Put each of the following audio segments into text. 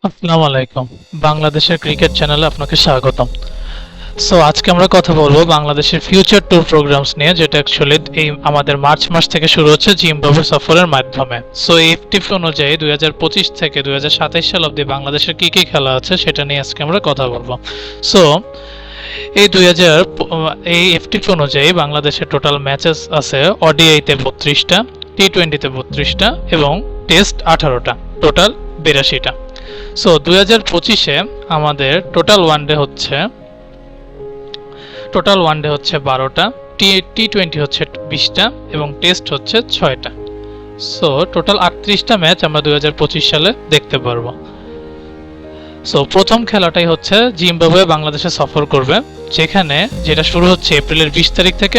আসসালামু আলাইকুম। বাংলাদেশের ক্রিকেট চ্যানেলে আপনাকে স্বাগতম। সো আজকে আমরা কথা বলবো বাংলাদেশের ফিউচার ট্যুর প্রোগ্রামস নিয়ে, যেটা অ্যাকচুয়ালি এই আমাদের মার্চ মাস থেকে শুরু হচ্ছে জিম্বাবুয়ে সফরের মাধ্যমে। সো এফটিপি অনুযায়ী 2025 থেকে 2027 সাল অবধি বাংলাদেশের কি কি খেলা আছে সেটা নিয়ে আজকে আমরা কথা বলবো। সো এই 2000 এই এফটিপি অনুযায়ী বাংলাদেশের টোটাল ম্যাচেস আছে ওডিআইতে 32টা, টি20তে 32টা এবং টেস্ট 18টা, টোটাল 82টা। সো 2025-এ আমাদের টোটাল ওয়ানডে হচ্ছে 12টা, টি20 হচ্ছে 20টা এবং টেস্ট হচ্ছে 6টা। সো টোটাল 38টা ম্যাচ আমরা 2025 সালে দেখতে পারবো। সো প্রথম খেলাটাই হচ্ছে জিম্বাবুয়ে বাংলাদেশে সফর করবে, যেটা শুরু হচ্ছে এপ্রিলের 20 তারিখ থেকে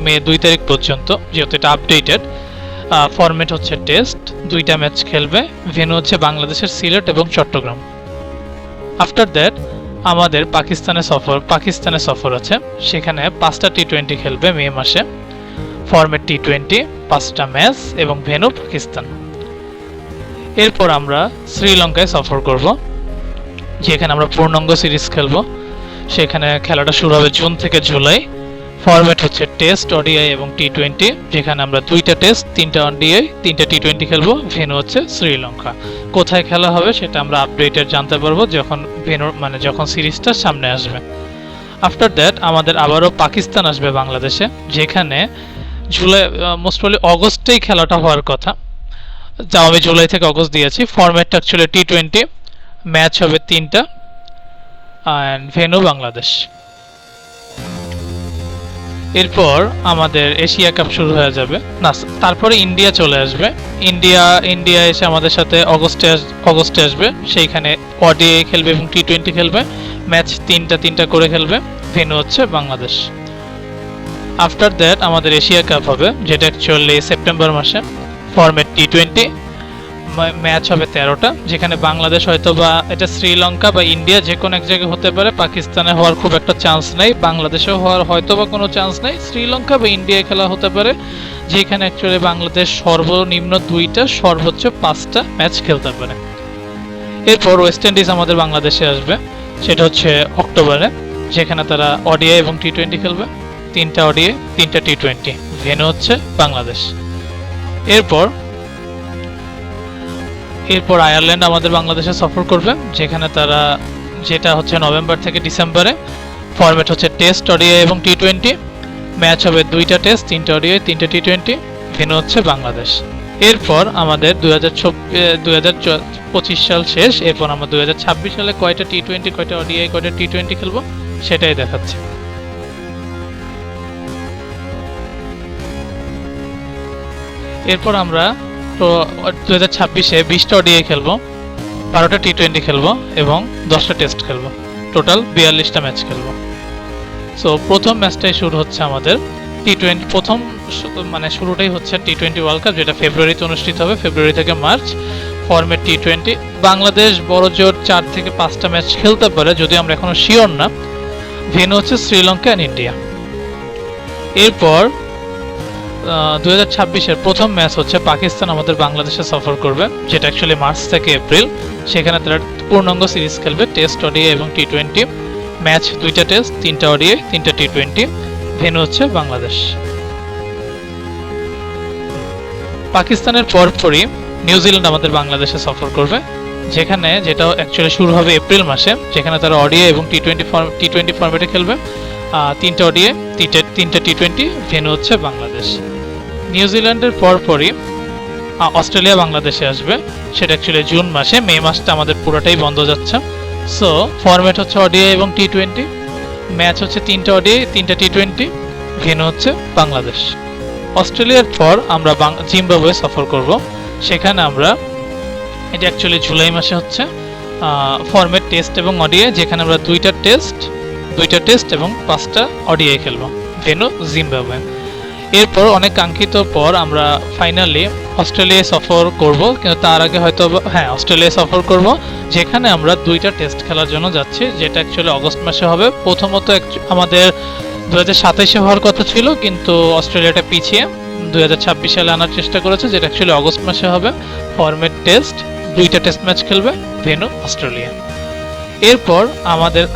মে 2 তারিখ পর্যন্ত। যেহেতু এটা আপডেটেড ফরম্যাট হচ্ছে টেস্ট, 2টা ম্যাচ খেলবে। ভেন্যু হচ্ছে বাংলাদেশের সিলেট এবং চট্টগ্রাম। আফটার দ্যাট আমাদের পাকিস্তানে সফর আছে, সেখানে 5টা টি20 খেলবে মে মাসে। ফরম্যাট টি20, 5টা ম্যাচ এবং ভেন্যু পাকিস্তান। এরপর আমরা শ্রীলঙ্কায় সফর করব, যেখানে আমরা পূর্ণাঙ্গ সিরিজ খেলব। সেখানে খেলাটা শুরু হবে জুন থেকে জুলাই। ফরম্যাট হচ্ছে টেস্ট, ওডিআই এবং টি20, যেখানে আমরা 2টা টেস্ট, 3টা ওডিআই, 3টা টি20 খেলবো। ভেন্যু হচ্ছে শ্রীলঙ্কা। কোথায় খেলা হবে সেটা আমরা আপডেটেড জানতে পারবো যখন সিরিজটা সামনে আসবে। আফটার দ্যাট আমাদের আবারও পাকিস্তান আসবে বাংলাদেশে, যেখানে জুলাই মোস্ট প্রবলি অগস্টেই খেলাটা হওয়ার কথা, যা আমি জুলাই থেকে অগস্ট দিয়েছি। ফরম্যাটটা অ্যাকচুয়ালি টি20, ম্যাচ হবে 3টা অ্যান্ড ভেন্যু বাংলাদেশ। এরপর আমাদের এশিয়া কাপ শুরু হয়ে যাবে, না তারপরে ইন্ডিয়া চলে আসবে। ইন্ডিয়া এসে আমাদের সাথে অগস্টে আসবে। সেইখানে ওডিআই খেলবে এবং টি20 খেলবে। ম্যাচ 3টা করে খেলবে। ভেন্যু হচ্ছে বাংলাদেশ। আফটার দ্যাট আমাদের এশিয়া কাপ হবে, যেটা অ্যাকচুয়ালি সেপ্টেম্বর মাসে। ফরম্যাট টি20, ম্যাচ হবে 13টা, যেখানে বাংলাদেশ হয়তো বা এটা শ্রীলঙ্কা বা ইন্ডিয়া যে কোনো এক জায়গায় হতে পারে। পাকিস্তানে হওয়ার খুব একটা চান্স নেই, বাংলাদেশেও হওয়ার হয়তো বা কোনো চান্স নেই। শ্রীলঙ্কা বা ইন্ডিয়ায় খেলা হতে পারে, যেখানে অ্যাকচুয়ালি বাংলাদেশ সর্বনিম্ন 2টা, সর্বোচ্চ 5টা ম্যাচ খেলতে পারে। এরপর ওয়েস্ট ইন্ডিজ আমাদের বাংলাদেশে আসবে, সেটা হচ্ছে অক্টোবরে, যেখানে তারা ওডিআই এবং টি20 খেলবে। 3টা ওডিআই, 3টা টি20। ভেন্যু হচ্ছে বাংলাদেশ। এরপর আয়ারল্যান্ড আমাদের বাংলাদেশে সফর করবে, যেটা হচ্ছে নভেম্বর থেকে ডিসেম্বরে। ফরম্যাট হচ্ছে টেস্ট, ওডিআই এবং টি20। ম্যাচ হবে 2টা টেস্ট, 3টা ওডিআই, 3টা টি20। ভেন্যু হচ্ছে বাংলাদেশ। এরপর আমাদের 2025 সাল শেষ। এরপর আমরা 2026 সালে কয়টা টি20, কয়টা ওডিআই, কয়টা টি20 খেলবো সেটাই দেখাচ্ছে। এরপর আমরা 2026-এ 20টা ওডিআই খেলবো, 12টা টি20 খেলবো এবং 10টা টেস্ট খেলবো। টোটাল 42টা ম্যাচ খেলবো। সো প্রথম ম্যাচটাই শুরু হচ্ছে আমাদের টি20। শুরুটাই হচ্ছে টি20 ওয়ার্ল্ড কাপ, যেটা ফেব্রুয়ারিতে অনুষ্ঠিত হবে, ফেব্রুয়ারি থেকে মার্চ। Format T20. বাংলাদেশ বড় জোর 4 থেকে 5টা ম্যাচ খেলতে পারে, যদি আমরা এখনো শিওর না। ভেন্যু হচ্ছে শ্রীলঙ্কা অ্যান্ড ইন্ডিয়া। এরপর 2026-এর প্রথম ম্যাচ হচ্ছে পাকিস্তান আমাদের বাংলাদেশে সফর করবে, যেটা অ্যাকচুয়ালি মার্চ থেকে এপ্রিল। সেখানে তারা পূর্ণাঙ্গ সিরিজ খেলবে, টেস্ট, ওডিআই এবং টি20। ম্যাচ 2টা টেস্ট, 3টা ওডিআই, 3টা টি20। ভেন্যু হচ্ছে বাংলাদেশ। পাকিস্তানের পরপরই নিউজিল্যান্ড আমাদের বাংলাদেশে সফর করবে, যেটা অ্যাকচুয়ালি শুরু হবে এপ্রিল মাসে, যেখানে তারা ওডিআই এবং টি20 ফরম্যাটে খেলবে। 3টা ওডিআই, 3টা টি20। ভেন্যু হচ্ছে বাংলাদেশ। নিউজিল্যান্ডের পরপরই অস্ট্রেলিয়া বাংলাদেশে আসবে, সেটা অ্যাকচুয়ালি জুন মাসে। মে মাসটা আমাদের পুরোটাই বন্ধ যাচ্ছে। সো ফরম্যাট হচ্ছে ওডিআই এবং টি20। ম্যাচ হচ্ছে 3টা ওডিআই, 3টা টি20। ভেন্যু হচ্ছে বাংলাদেশ। অস্ট্রেলিয়ার পর আমরা জিম্বাবুয়ে সফর করব, সেখানে আমরা এটা অ্যাকচুয়ালি জুলাই মাসে হচ্ছে। ফরম্যাট টেস্ট এবং ওডিআই, যেখানে আমরা 2টা টেস্ট এবং 5টা ওডিআই খেলবো। Venue Zimbabwe. এরপর অনেক কাঙ্ক্ষিত পর আমরা ফাইনালি অস্ট্রেলিয়ায় সফর করব, কিন্তু তার আগে হয়তো অস্ট্রেলিয়ায় সফর করব, যেখানে আমরা 2টা টেস্ট খেলার জন্য যাচ্ছি, যেটা অ্যাকচুয়ালি অগস্ট মাসে হবে। প্রথমত আমাদের 2027-এ হওয়ার কথা ছিল, কিন্তু অস্ট্রেলিয়াটা পিছিয়ে 2026 সালে আনার চেষ্টা করেছে, যেটা অ্যাকচুয়ালি অগস্ট মাসে হবে। ফরম্যাট টেস্ট, 2টা টেস্ট ম্যাচ খেলবে, ভেন্যু অস্ট্রেলিয়া। এরপর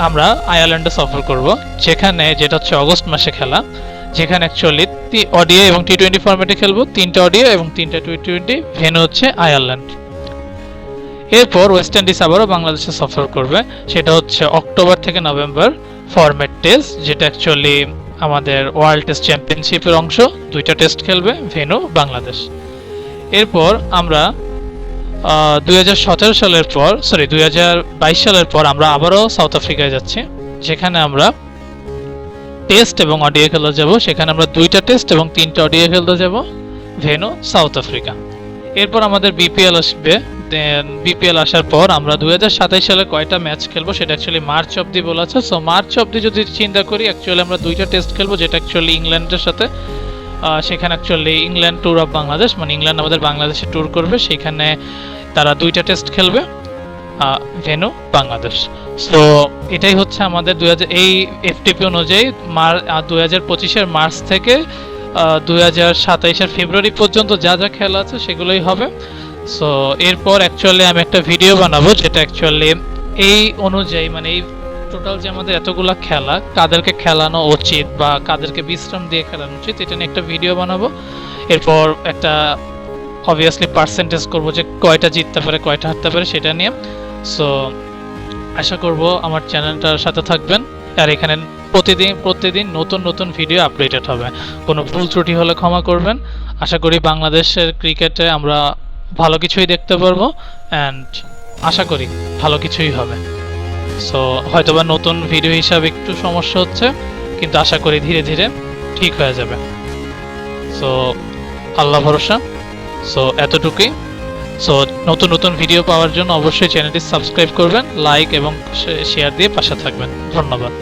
আমরা আয়ারল্যান্ডে সফর করব, যেখানে যেটা হচ্ছে অগস্ট মাসে খেলা, যেখানে অ্যাকচুয়ালি ওডিআই এবং টি20 ফরম্যাটে খেলবো, 3টা ওডিআই এবং 3টা টি20, ভেন্যু হচ্ছে আয়ারল্যান্ড। এরপর ওয়েস্ট ইন্ডিজ আবারও বাংলাদেশে সফর করবে, সেটা হচ্ছে অক্টোবর থেকে নভেম্বর ফরম্যাট টেস্ট, যেটা অ্যাকচুয়ালি আমাদের ওয়ার্ল্ড টেস্ট চ্যাম্পিয়নশিপের অংশ। 2টা টেস্ট খেলবে, ভেন্যু বাংলাদেশ। এরপর আমরা 2022 সালের পর আমরা আবারও সাউথ আফ্রিকায় যাচ্ছি, যেখানে আমরা টেস্ট এবং ওডিআই খেলতে যাব। সেখানে আমরা 2টা টেস্ট এবং 3টা ওডিআই খেলতে যাব, ভেন্যু সাউথ আফ্রিকা। এরপর আমাদের বিপিএল আসবে। দেন বিপিএল আসার পর আমরা 2027 সালে কয়টা ম্যাচ খেলবো সেটা অ্যাকচুয়ালি মার্চ অবধি বলা আছে। সো মার্চ অবধি যদি চিন্তা করি, অ্যাকচুয়ালি আমরা 2টা টেস্ট খেলবো, যেটা অ্যাকচুয়ালি ইংল্যান্ডের সাথে। সেখানে actually England tour of Bangladesh, মানে ইংল্যান্ড আমাদের বাংলাদেশে ট্যুর করবে, সেখানে তারা 2টা টেস্ট খেলবে, ভেন্যু বাংলাদেশ। সো এটাই হচ্ছে আমাদের এই এফটিপি অনুযায়ী 2025-এর মার্চ থেকে 2027-এর ফেব্রুয়ারি পর্যন্ত যা যা খেলা আছে সেগুলোই হবে। সো এরপর অ্যাকচুয়ালি আমি একটা ভিডিও বানাবো, যেটা অ্যাকচুয়ালি এই অনুযায়ী, মানে এই টোটাল যে আমাদের এতগুলা খেলা, কাদেরকে খেলানো উচিত বা কাদেরকে বিশ্রাম দিয়ে খেলানো উচিত, এটা নিয়ে একটা ভিডিও বানাবো। এরপর একটা অবভিয়াসলি পার্সেন্টেজ করবো যে কয়টা জিততে পারে, কয়টা হারতে পারে, সেটা নিয়ে। সো আশা করব আমার চ্যানেলটার সাথে থাকবেন, আর এখানে প্রতিদিন নতুন ভিডিও আপডেটেড হবে। কোনো ভুল ত্রুটি হলে ক্ষমা করবেন। আশা করি বাংলাদেশের ক্রিকেটে আমরা ভালো কিছুই দেখতে পারবো, অ্যান্ড আশা করি ভালো কিছুই হবে। সো হয়তোবা নতুন ভিডিও হিসাবে একটু সমস্যা হচ্ছে, কিন্তু আশা করি ধীরে ধীরে ঠিক হয়ে যাবে। সো আল্লাহ ভরসা। সো এতটুকুই। সো নতুন ভিডিও পাওয়ার জন্য অবশ্যই চ্যানেলটি সাবস্ক্রাইব করবেন, লাইক এবং শেয়ার দিয়ে পাশে থাকবেন। ধন্যবাদ।